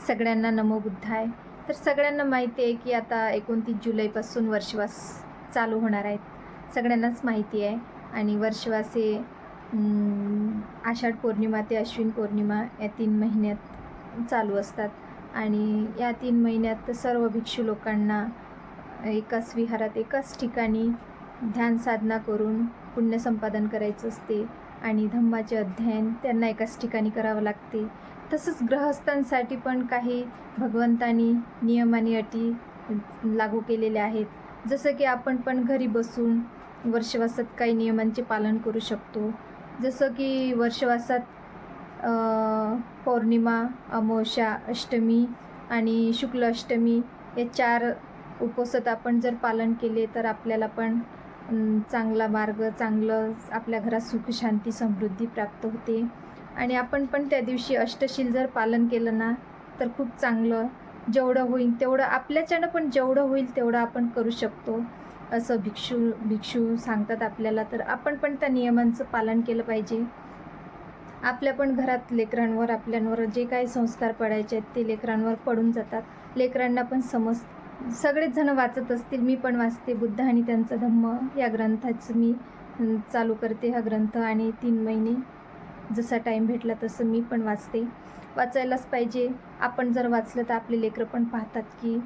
सगळ्यांना नमो बुद्धाय. तर सगळ्यांना माहिती आहे की आता 29 जुलैपासून वर्षवास चालू होणार आहेत. सगळ्यांनाच माहिती आहे. आणि वर्षवास हे आषाढ पौर्णिमा ते अश्विन पौर्णिमा या 3 महिन्यात चालू असतात. आणि या 3 महिन्यात सर्व भिक्षू लोकांना एकाच विहारात एकाच ठिकाणी ध्यान साधना करून पुण्य संपादन करायचं असते. आणि धम्माचे अध्ययन त्यांना एकाच ठिकाणी करावं लागते. तसंच गृहस्थांसाठी पण काही भगवंतानी नियम आणि अटी लागू केलेल्या आहेत. जसं की आपण पण घरी बसून वर्षवासात काही नियमांचे पालन करू शकतो. जसं की वर्षवासात पौर्णिमा, अमावस्या, अष्टमी आणि शुक्ल अष्टमी या 4 उपवासात आपण जर पालन केले तर आपल्याला पण चांगला मार्ग, चांगलं आपल्या घरात सुख, शांती, समृद्धी प्राप्त होते. आणि आपण पण त्या दिवशी अष्टशील जर पालन केलं ना तर खूप चांगलं. जेवढं होईल तेवढं आपल्याच्यानं पण जेवढं होईल तेवढं आपण करू शकतो असं भिक्षू सांगतात आपल्याला. तर आपण पण त्या नियमांचं पालन केलं पाहिजे. आपल्या पण घरात लेकरांवर, आपल्यांवर जे काही संस्कार पडायचे आहेत ते लेकरांवर पडून जातात. लेकरांना पण सगळेच जण वाचत असतील, मी पण वाचते. बुद्ध आणि त्यांचा धम्म या ग्रंथाचं मी चालू करते हा ग्रंथ. आणि 3 महिने जसा टाईम भेटला तसं मी पण वाचते. वाचायलाच पाहिजे. आपण जर वाचलं तर आपले लेकरं पण पाहतात की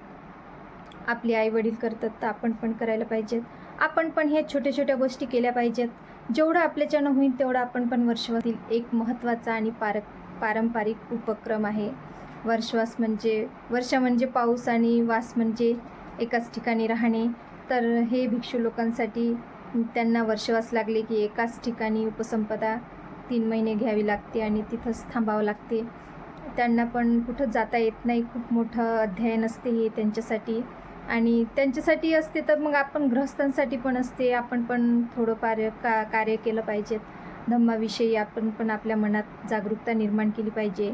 आपले आईवडील करतात तर आपण पण करायला पाहिजेत. आपण पण ह्या छोट्या छोट्या गोष्टी केल्या पाहिजेत. जेवढं आपल्याच्यानं होईल तेवढं आपण पण वर्षवातील एक महत्त्वाचा आणि पारंपरिक उपक्रम आहे. वर्षवास म्हणजे वर्ष म्हणजे पाऊस आणि वास म्हणजे एकाच ठिकाणी राहणे. तर हे भिक्षू लोकांसाठी त्यांना वर्षवास लागले की एकाच ठिकाणी उपसंपदा 3 महिने घ्यावी लागते आणि तिथंच थांबावं लागते. त्यांना पण कुठं जाता येत नाही. खूप मोठं अध्ययन असते हे त्यांच्यासाठी. आणि त्यांच्यासाठी असते तर मग आपण गृहस्थांसाठी पण असते. आपण पण थोडंफार कार्य केलं पाहिजेत. धम्माविषयी आपण पण आपल्या मनात जागरूकता निर्माण केली पाहिजे.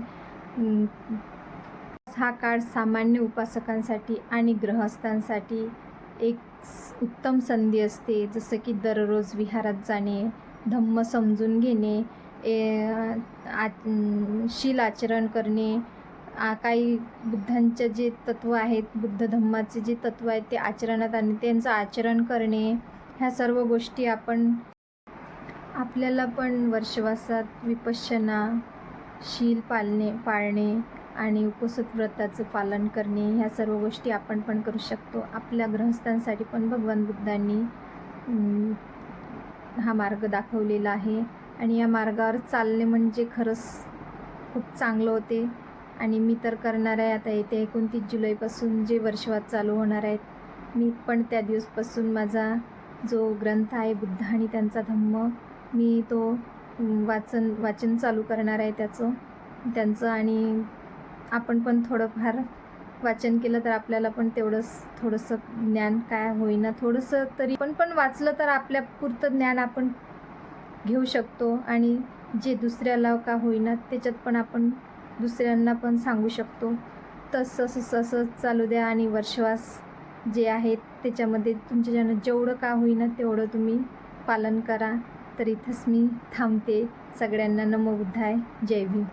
हा काळ सामान्य उपासकांसाठी आणि गृहस्थांसाठी एक उत्तम संधी असते. जसं की दररोज विहारात जाणे, धम्म समजून घेणे, शील आचरण करणे, काही बुद्धांचे जे तत्त्व आहेत, बुद्ध धम्माचे जे तत्त्व आहेत ते आचरणात आणि त्यांचं आचरण करणे, ह्या सर्व गोष्टी आपल्याला पण वर्षवासात विपश्यना, शील पाळणे आणि उपवास व्रताचं पालन करणे, ह्या सर्व गोष्टी आपण पण करू शकतो. आपल्या गृहस्थांसाठी पण भगवान बुद्धांनी हा मार्ग दाखवलेला आहे. आणि या मार्गावर चालणे म्हणजे खरंच खूप चांगलं होते. आणि मी तर करणार आहे. आता येते 29 जुलैपासून जे वर्षवास चालू होणार आहेत, मी पण त्या दिवसपासून माझा जो ग्रंथ आहे बुद्ध आणि त्यांचा धम्म, मी तो वाचन चालू करणार आहे त्यांचं. आणि आपण पण थोडंफार वाचन केलं तर आपल्याला पण थोडंसं ज्ञान काय होईना, थोडंसं तरी पण वाचलं तर आपल्या पुरतं ज्ञान आपण घेऊ शकतो. आणि जे दुसऱ्याला का होईना त्याच्यात पण आपण दुसऱ्यांना पण सांगू शकतो. तसं चालू द्या. आणि वर्षवास जे आहेत त्याच्यामध्ये तुमच्याच्यानं जेवढं का होईना तेवढं तुम्ही पालन करा. तर इथंच मी थांबते. सगळ्यांना नमो बुद्धाय. जय भीम.